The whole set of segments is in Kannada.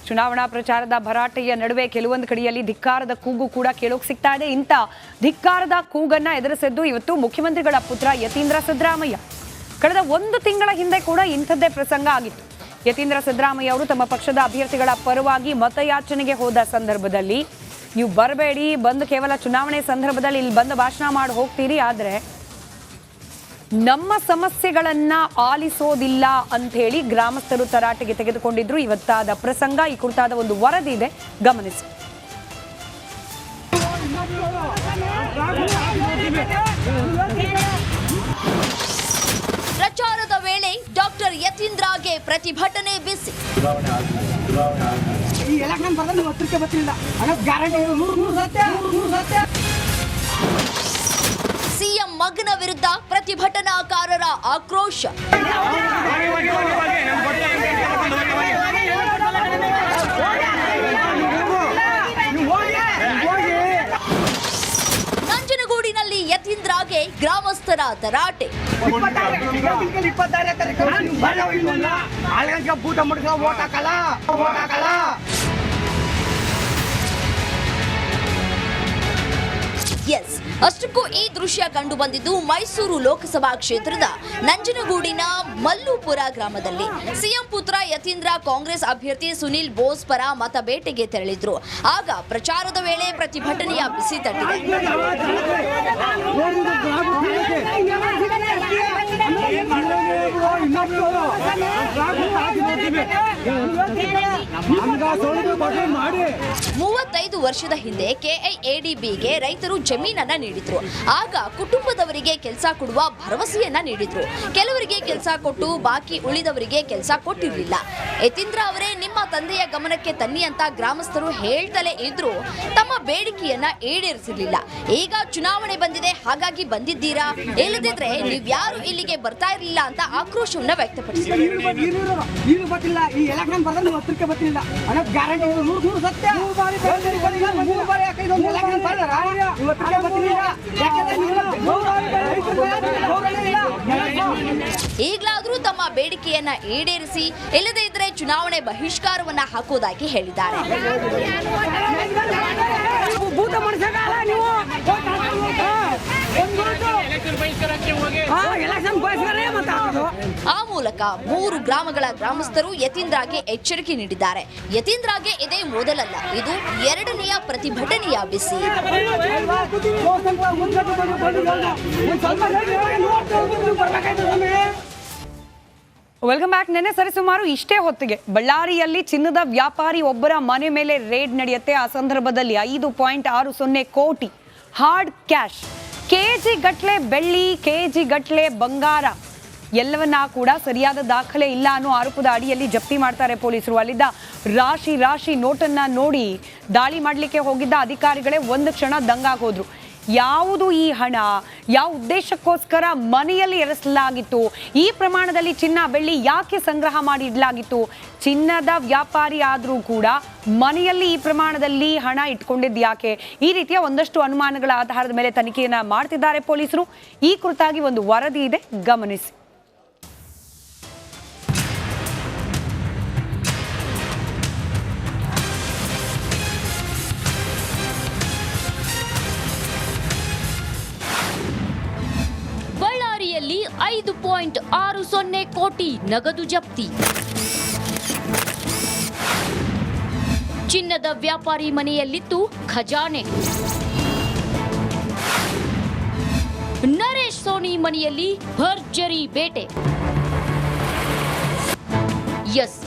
ಚುನಾವಣಾ ಪ್ರಚಾರದ ಭರಾಟೆಯ ನಡುವೆ ಕೆಲವೊಂದು ಕಡೆಯಲ್ಲಿ ಧಿಕ್ಕಾರದ ಕೂಗು ಕೂಡ ಕೇಳೋಕೆ ಸಿಗ್ತಾ ಇದೆ. ಇಂಥ ಧಿಕ್ಕಾರದ ಕೂಗನ್ನ ಎದುರಿಸಿದ್ದು ಇವತ್ತು ಮುಖ್ಯಮಂತ್ರಿಗಳ ಪುತ್ರ ಯತೀಂದ್ರ ಸಿದ್ದರಾಮಯ್ಯ. ಕಳೆದ 1 ತಿಂಗಳ ಹಿಂದೆ ಕೂಡ ಇಂಥದ್ದೇ ಪ್ರಸಂಗ ಆಗಿತ್ತು. ಯತೀಂದ್ರ ಸಿದ್ದರಾಮಯ್ಯ ಅವರು ತಮ್ಮ ಪಕ್ಷದ ಅಭ್ಯರ್ಥಿಗಳ ಪರವಾಗಿ ಮತಯಾಚನೆಗೆ ಹೋದ ಸಂದರ್ಭದಲ್ಲಿ ನೀವು ಬರಬೇಡಿ, ಬಂದು ಕೇವಲ ಚುನಾವಣೆ ಸಂದರ್ಭದಲ್ಲಿ ಇಲ್ಲಿ ಬಂದು ಭಾಷಣ ಮಾಡಿ ಹೋಗ್ತೀರಿ, ಆದರೆ ನಮ್ಮ ಸಮಸ್ಯೆಗಳನ್ನ ಆಲಿಸೋದಿಲ್ಲ ಅಂತ ಹೇಳಿ ಗ್ರಾಮಸ್ಥರು ತರಾಟೆಗೆ ತೆಗೆದುಕೊಂಡಿದ್ರು. ಇವತ್ತಾದ ಪ್ರಸಂಗ, ಈ ಕುರಿತಾದ ಒಂದು ವರದಿ ಇದೆ, ಗಮನಿಸಿ. ಪ್ರಚಾರದ ವೇಳೆ ಡಾಕ್ಟರ್ ಯತೀಂದ್ರಗೆ ಪ್ರತಿಭಟನೆ ಬಿಸಿ. ಸಿಎಂ ಮಗನ ವಿರುದ್ಧ ಪ್ರತಿಭಟನಾಕಾರರ ಆಕ್ರೋಶ. ನಂಜನಗೂಡಿನಲ್ಲಿ ಯತೀಂದ್ರಗೆ ಗ್ರಾಮಸ್ಥರ ತರಾಟೆ. ಎಸ್, ಅಷ್ಟಕ್ಕೂ ಈ ದೃಶ್ಯ ಕಂಡು ಬಂದಿದ್ದು ಮೈಸೂರು ಲೋಕಸಭಾ ಕ್ಷೇತ್ರದ ನಂಜನಗೂಡಿನ ಮಲ್ಲುಪುರ ಗ್ರಾಮದಲ್ಲಿ. ಸಿಎಂ ಪುತ್ರ ಯತೀಂದ್ರ ಕಾಂಗ್ರೆಸ್ ಅಭ್ಯರ್ಥಿ ಸುನಿಲ್ ಬೋಸ್ ಪರ ಮತಬೇಟೆಗೆ ತೆರಳಿದ್ರು. ಆಗ ಪ್ರಚಾರದ ವೇಳೆ ಪ್ರತಿಭಟನೆಯ ಬಿಸಿ ತಟ್ಟಿದೆ. ಮೂವತ್ತೈದು ವರ್ಷದ ಹಿಂದೆ ಕೆಐಎಡಿಬಿಗೆ ರೈತರು ಜಮೀನನ್ನ ನೀಡಿದ್ರು. ಆಗ ಕುಟುಂಬದವರಿಗೆ ಕೆಲಸ ಕೊಡುವ ಭರವಸೆಯನ್ನ ನೀಡಿದ್ರು. ಕೆಲವರಿಗೆ ಕೆಲಸ ಕೊಟ್ಟು ಬಾಕಿ ಉಳಿದವರಿಗೆ ಕೆಲಸ ಕೊಟ್ಟಿರಲಿಲ್ಲ. ಯತೀಂದ್ರ ಅವರೇ ನಿಮ್ಮ ತಂದೆಯ ಗಮನಕ್ಕೆ ತನ್ನಿ ಅಂತ ಗ್ರಾಮಸ್ಥರು ಹೇಳ್ತಲೇ ಇದ್ರು. ತಮ್ಮ ಬೇಡಿಕೆಯನ್ನ ಈಡೇರಿಸಿರ್ಲಿಲ್ಲ. ಈಗ ಚುನಾವಣೆ ಬಂದಿದೆ, ಹಾಗಾಗಿ ಬಂದಿದ್ದೀರಾ, ಇಲ್ಲದಿದ್ರೆ ನೀವ್ಯಾರು ಇಲ್ಲಿಗೆ ಬರ್ತಾ ಇರಲಿಲ್ಲ ಅಂತ ಆಕ್ರೋಶವನ್ನ ವ್ಯಕ್ತಪಡಿಸಿದರು. ಈಗಲಾದರೂ ತಮ್ಮ ಬೇಡಿಕೆಯನ್ನ ಈಡೇರಿಸಿ, ಇಲ್ಲದೇ ಇದ್ರೆ ಚುನಾವಣೆ ಬಹಿಷ್ಕಾರವನ್ನ ಹಾಕುವುದಾಗಿ ಹೇಳಿದ್ದಾರೆ. ಆ ಮೂಲಕ 3 ಗ್ರಾಮಗಳ ಗ್ರಾಮಸ್ಥರು ಯತೀಂದ್ರಗೆ ಎಚ್ಚರಿಕೆ ನೀಡಿದ್ದಾರೆ. ಯತೀಂದ್ರಗೆ ಇದೇ ಮೊದಲಲ್ಲ, ಇದು 2ನೆಯ ಪ್ರತಿಭಟನೆಯ ಬಿಸಿ. Welcome back. ನೆನ್ನೆ ಸರಿಸುಮಾರು ಇಷ್ಟೇ ಹೊತ್ತಿಗೆ ಬಳ್ಳಾರಿಯಲ್ಲಿ ಚಿನ್ನದ ವ್ಯಾಪಾರಿ ಒಬ್ಬರ ಮನೆ ಮೇಲೆ ರೇಡ್ ನಡೆಯುತ್ತೆ. ಆ ಸಂದರ್ಭದಲ್ಲಿ 5.60 ಕೋಟಿ ಹಾರ್ಡ್ ಕ್ಯಾಶ್, ಕೆಜಿ ಗಟ್ಲೆ ಬೆಳ್ಳಿ, ಕೆಜಿ ಗಟ್ಲೆ ಬಂಗಾರ ಎಲ್ಲವನ್ನ ಕೂಡ ಸರಿಯಾದ ದಾಖಲೆ ಇಲ್ಲ ಅನ್ನೋ ಆರೋಪದ ಅಡಿಯಲ್ಲಿ ಜಪ್ತಿ ಮಾಡ್ತಾರೆ ಪೊಲೀಸರು. ಅಲ್ಲಿದ್ದ ರಾಶಿ ರಾಶಿ ನೋಟನ್ನ ನೋಡಿ ದಾಳಿ ಮಾಡಲಿಕ್ಕೆ ಹೋಗಿದ್ದ ಅಧಿಕಾರಿಗಳೇ ಒಂದು ಕ್ಷಣ ದಂಗಾಗೋದ್ರು. ಯಾವುದು ಈ ಹಣ, ಯಾವ ಉದ್ದೇಶಕ್ಕೋಸ್ಕರ ಮನೆಯಲ್ಲಿ ಇರಿಸಲಾಗಿತ್ತು, ಈ ಪ್ರಮಾಣದಲ್ಲಿ ಚಿನ್ನ ಬೆಳ್ಳಿ ಯಾಕೆ ಸಂಗ್ರಹ ಮಾಡಿ ಇಡಲಾಗಿತ್ತು, ಚಿನ್ನದ ವ್ಯಾಪಾರಿ ಆದರೂ ಕೂಡ ಮನೆಯಲ್ಲಿ ಈ ಪ್ರಮಾಣದಲ್ಲಿ ಹಣ ಇಟ್ಕೊಂಡಿದ್ದು ಯಾಕೆ, ಈ ರೀತಿಯ ಒಂದಷ್ಟು ಅನುಮಾನಗಳ ಆಧಾರದ ಮೇಲೆ ತನಿಖೆಯನ್ನ ಮಾಡ್ತಿದ್ದಾರೆ ಪೊಲೀಸರು. ಈ ಕುರಿತಾಗಿ ಒಂದು ವರದಿ ಇದೆ, ಗಮನಿಸಿ. ಬಳ್ಳಾರಿಯಲ್ಲಿ 5.60 ಕೋಟಿ ನಗದು ಜಪ್ತಿ. ಚಿನ್ನದ ವ್ಯಾಪಾರಿ ಮನೆಯಲ್ಲಿತ್ತು ಖಜಾನೆ. ನರೇಶ್ ಸೋನಿ ಮನೆಯಲ್ಲಿ ಭರ್ಜರಿ ಬೇಟೆ. ಎಸ್,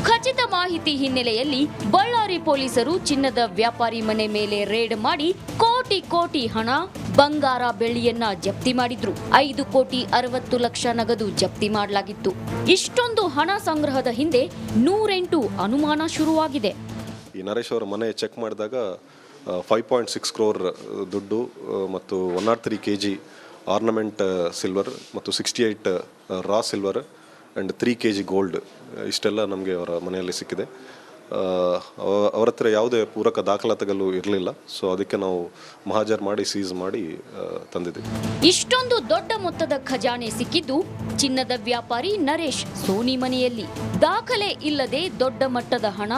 ಖಚಿತ ಮಾಹಿತಿ ಹಿನ್ನೆಲೆಯಲ್ಲಿ ಬಳ್ಳಾರಿ ಪೊಲೀಸರು ಚಿನ್ನದ ವ್ಯಾಪಾರಿ ಮನೆ ಮೇಲೆ ರೇಡ್ ಮಾಡಿ ಕೋಟಿ ಕೋಟಿ ಹಣ, ಬಂಗಾರ, ಬೆಳ್ಳಿಯನ್ನ ಜಪ್ತಿ ಮಾಡಿದ್ರು. 5.60 ಕೋಟಿ ನಗದು ಜಪ್ತಿ ಮಾಡಲಾಗಿತ್ತು. ಇಷ್ಟೊಂದು ಹಣ ಸಂಗ್ರಹದ ಹಿಂದೆ 108 ಅನುಮಾನ ಶುರುವಾಗಿದೆ. ಈ ನರೇಶ್ ಅವರ ಮನೆ ಚೆಕ್ ಮಾಡಿದಾಗ 5.6 crore ದುಡ್ಡು ಮತ್ತು 103 kg ಆರ್ನಮೆಂಟ್ ಸಿಲ್ವರ್ ಮತ್ತು 68 ರಾ ಸಿಲ್ವರ್ ಆ್ಯಂಡ್ 3 kg ಗೋಲ್ಡ್ ಇಷ್ಟೆಲ್ಲ ನಮಗೆ ಅವರ ಮನೆಯಲ್ಲಿ ಸಿಕ್ಕಿದೆ. ಅವ್ರ ಹತ್ರ ಯಾವುದೇ ಪೂರಕ ದಾಖಲಾತಿಗಳು ಇರಲಿಲ್ಲ. ಸೊ ಅದಕ್ಕೆ ನಾವು ಮಹಾಜರ್ ಮಾಡಿ ಸೀಸ್ ಮಾಡಿ ತಂದಿದ್ದೀವಿ. ಇಷ್ಟೊಂದು ದೊಡ್ಡ ಮೊತ್ತದ ಖಜಾನೆ ಸಿಕ್ಕಿದ್ದು ಚಿನ್ನದ ವ್ಯಾಪಾರಿ ನರೇಶ್ ಸೋನಿ ಮನೆಯಲ್ಲಿ. ದಾಖಲೆ ಇಲ್ಲದೆ ದೊಡ್ಡ ಮಟ್ಟದ ಹಣ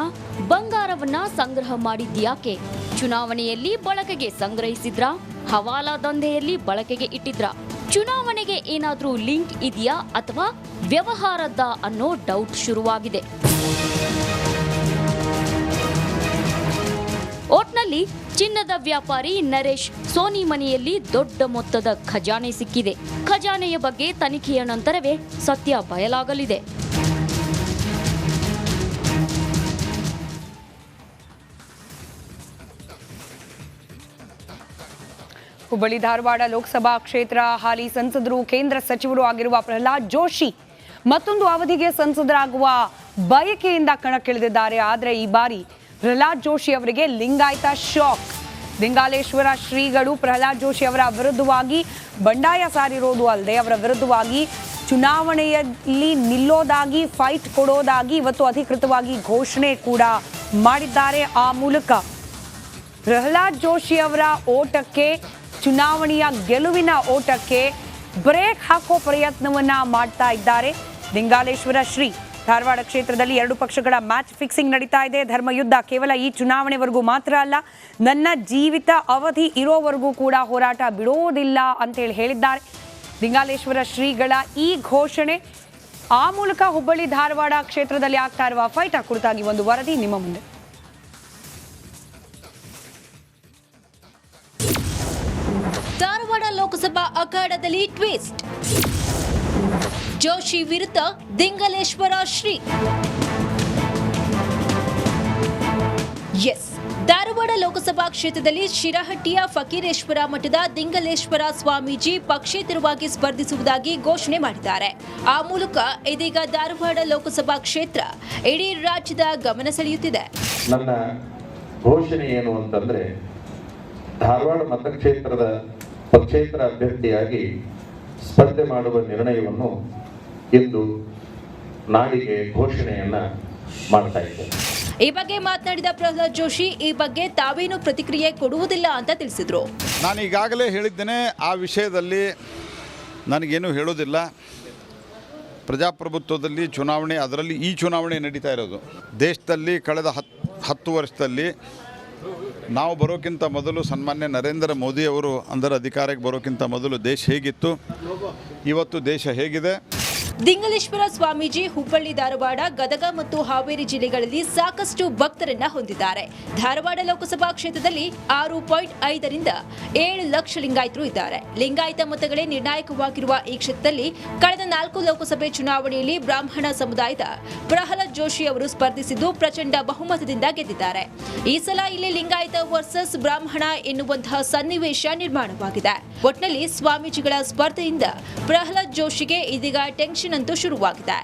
ಬಂಗಾರವನ್ನ ಸಂಗ್ರಹ ಮಾಡಿದ್ಯಾಕೆ? ಚುನಾವಣೆಯಲ್ಲಿ ಬಳಕೆಗೆ ಸಂಗ್ರಹಿಸಿದ್ರಾ? ಹವಾಲಾ ದಂಧೆಯಲ್ಲಿ ಬಳಕೆಗೆ ಇಟ್ಟಿದ್ರಾ? ಚುನಾವಣೆಗೆ ಏನಾದ್ರೂ ಲಿಂಕ್ ಇದೆಯಾ ಅಥವಾ ವ್ಯವಹಾರದ ಅನ್ನೋ ಡೌಟ್ ಶುರುವಾಗಿದೆ. ಒಟ್ನಲ್ಲಿ ಚಿನ್ನದ ವ್ಯಾಪಾರಿ ನರೇಶ್ ಸೋನಿ ಮನೆಯಲ್ಲಿ ದೊಡ್ಡ ಮೊತ್ತದ ಖಜಾನೆ ಸಿಕ್ಕಿದೆ. ಖಜಾನೆಯ ಬಗ್ಗೆ ತನಿಖೆಯ ನಂತರವೇ ಸತ್ಯ ಬಯಲಾಗಲಿದೆ. ಹುಬ್ಬಳ್ಳಿ ಧಾರವಾಡ ಲೋಕಸಭಾ ಕ್ಷೇತ್ರ ಹಾಲಿ ಸಂಸದರು ಕೇಂದ್ರ ಸಚಿವರು ಆಗಿರುವ ಪ್ರಹ್ಲಾದ್ ಜೋಶಿ ಮತ್ತೊಂದು ಅವಧಿಗೆ ಸಂಸದರಾಗುವ ಬಯಕೆಯಿಂದ ಕಣಕ್ಕಿಳಿದಿದ್ದಾರೆ. ಆದರೆ ಈ ಬಾರಿ ಪ್ರಹ್ಲಾದ್ ಜೋಶಿ ಅವರಿಗೆ ಲಿಂಗಾಯತ ಶಾಕ್. ಲಿಂಗಾಲೇಶ್ವರ ಶ್ರೀಗಳು ಪ್ರಹ್ಲಾದ್ ಜೋಶಿ ಅವರ ವಿರುದ್ಧವಾಗಿ ಬಂಡಾಯ ಸಾರಿರೋದು ಅಲ್ಲದೆ ಅವರ ವಿರುದ್ಧವಾಗಿ ಚುನಾವಣೆಯಲ್ಲಿ ನಿಲ್ಲೋದಾಗಿ ಫೈಟ್ ಕೊಡೋದಾಗಿ ಇವತ್ತು ಅಧಿಕೃತವಾಗಿ ಘೋಷಣೆ ಕೂಡ ಮಾಡಿದ್ದಾರೆ. ಆ ಮೂಲಕ ಪ್ರಹ್ಲಾದ್ ಜೋಶಿ ಅವರ ಓಟಕ್ಕೆ, ಚುನಾವಣೆಯ ಗೆಲುವಿನ ಓಟಕ್ಕೆ ಬ್ರೇಕ್ ಹಾಕೋ ಪ್ರಯತ್ನವನ್ನ ಮಾಡ್ತಾ ಇದ್ದಾರೆ ಲಿಂಗಾಲೇಶ್ವರ ಶ್ರೀ. ಧಾರವಾಡ ಕ್ಷೇತ್ರದಲ್ಲಿ ಎರಡು ಪಕ್ಷಗಳ ಮ್ಯಾಚ್ ಫಿಕ್ಸಿಂಗ್ ನಡೀತಾ ಇದೆ. ಧರ್ಮಯುದ್ಧ ಕೇವಲ ಈ ಚುನಾವಣೆವರೆಗೂ ಮಾತ್ರ ಅಲ್ಲ, ನನ್ನ ಜೀವಿತ ಅವಧಿ ಇರೋವರೆಗೂ ಕೂಡ ಹೋರಾಟ ಬಿಡೋದಿಲ್ಲ ಅಂತೇಳಿ ಹೇಳಿದ್ದಾರೆ ಲಿಂಗಾಲೇಶ್ವರ ಶ್ರೀಗಳ ಈ ಘೋಷಣೆ. ಆ ಮೂಲಕ ಹುಬ್ಬಳ್ಳಿ ಧಾರವಾಡ ಕ್ಷೇತ್ರದಲ್ಲಿ ಆಗ್ತಾ ಇರುವ ಫೈಟ್ ಕುರಿತಾಗಿ ಒಂದು ವರದಿ ನಿಮ್ಮ ಮುಂದೆ. ಧಾರವಾಡ ಲೋಕಸಭಾ ಅಖಾಡದಲ್ಲಿ ಟ್ವಿಸ್ಟ್. ಜೋಶಿ ವಿರುದ್ಧ ದಿಂಗಲೇಶ್ವರ ಶ್ರೀ. ಎಸ್, ಧಾರವಾಡ ಲೋಕಸಭಾ ಕ್ಷೇತ್ರದಲ್ಲಿ ಶಿರಹಟ್ಟಿಯ ಫಕೀರೇಶ್ವರ ಮಠದ ದಿಂಗಲೇಶ್ವರ ಸ್ವಾಮೀಜಿ ಪಕ್ಷೇತರವಾಗಿ ಸ್ಪರ್ಧಿಸುವುದಾಗಿ ಘೋಷಣೆ ಮಾಡಿದ್ದಾರೆ. ಆ ಮೂಲಕ ಇದೀಗ ಧಾರವಾಡ ಲೋಕಸಭಾ ಕ್ಷೇತ್ರ ಇಡೀ ರಾಜ್ಯದ ಗಮನ ಸೆಳೆಯುತ್ತಿದೆ. ನನ್ನ ಘೋಷಣೆ ಏನು ಅಂತಂದ್ರೆ, ಧಾರವಾಡ ಮತಕ್ಷೇತ್ರದ ಪಕ್ಷೇತರ ಅಭ್ಯರ್ಥಿಯಾಗಿ ಸ್ಪರ್ಧೆ ಮಾಡುವ ನಿರ್ಣಯವನ್ನು ಇಂದು ನಾಡಿಗೆ ಘೋಷಣೆಯನ್ನ ಮಾಡ್ತಾ ಇದ್ದೇನೆ. ಈ ಬಗ್ಗೆ ಮಾತನಾಡಿದ ಪ್ರಹ್ಲಾದ್ ಜೋಶಿ, ಈ ಬಗ್ಗೆ ತಾವೇನು ಪ್ರತಿಕ್ರಿಯೆ ಕೊಡುವುದಿಲ್ಲ ಅಂತ ತಿಳಿಸಿದ್ರು. ನಾನು ಈಗಾಗಲೇ ಹೇಳಿದ್ದೇನೆ, ಆ ವಿಷಯದಲ್ಲಿ ನನಗೇನು ಹೇಳೋದಿಲ್ಲ. ಪ್ರಜಾಪ್ರಭುತ್ವದಲ್ಲಿ ಚುನಾವಣೆ, ಅದರಲ್ಲಿ ಈ ಚುನಾವಣೆ ನಡೀತಾ ಇರೋದು ದೇಶದಲ್ಲಿ ಕಳೆದ 10 ವರ್ಷದಲ್ಲಿ ನಾವು ಬರೋಕ್ಕಿಂತ ಮೊದಲು ಸನ್ಮಾನ್ಯ ನರೇಂದ್ರ ಮೋದಿ ಅವರು ಅಧಿಕಾರಕ್ಕೆ ಬರೋಕ್ಕಿಂತ ಮೊದಲು ದೇಶ ಹೇಗಿತ್ತು, ಇವತ್ತು ದೇಶ ಹೇಗಿದೆ. ದಿಂಗಲೇಶ್ವರ ಸ್ವಾಮೀಜಿ ಹುಬ್ಬಳ್ಳಿ, ಧಾರವಾಡ, ಗದಗ ಮತ್ತು ಹಾವೇರಿ ಜಿಲ್ಲೆಗಳಲ್ಲಿ ಸಾಕಷ್ಟು ಭಕ್ತರನ್ನ ಹೊಂದಿದ್ದಾರೆ. ಧಾರವಾಡ ಲೋಕಸಭಾ ಕ್ಷೇತ್ರದಲ್ಲಿ 6.5 ರಿಂದ 7 ಲಕ್ಷ ಲಿಂಗಾಯತರು ಇದ್ದಾರೆ. ಲಿಂಗಾಯತ ಮತಗಳೇ ನಿರ್ಣಾಯಕವಾಗಿರುವ ಈ ಕ್ಷೇತ್ರದಲ್ಲಿ ಕಳೆದ 4 ಲೋಕಸಭೆ ಚುನಾವಣೆಯಲ್ಲಿ ಬ್ರಾಹ್ಮಣ ಸಮುದಾಯದ ಪ್ರಹ್ಲಾದ್ ಜೋಶಿ ಅವರು ಸ್ಪರ್ಧಿಸಿದ್ದು ಪ್ರಚಂಡ ಬಹುಮತದಿಂದ ಗೆದ್ದಿದ್ದಾರೆ. ಈ ಸಲ ಇಲ್ಲಿ ಲಿಂಗಾಯತ ವರ್ಸಸ್ ಬ್ರಾಹ್ಮಣ ಎನ್ನುವಂತಹ ಸನ್ನಿವೇಶ ನಿರ್ಮಾಣವಾಗಿದೆ. ಒಟ್ನಲ್ಲಿ ಸ್ವಾಮೀಜಿಗಳ ಸ್ಪರ್ಧೆಯಿಂದ ಪ್ರಹ್ಲಾದ್ ಜೋಶಿಗೆ ಇದೀಗ ಟೆನ್ಷನ್ ಅಂತೂ ಶುರುವಾಗಿದೆ.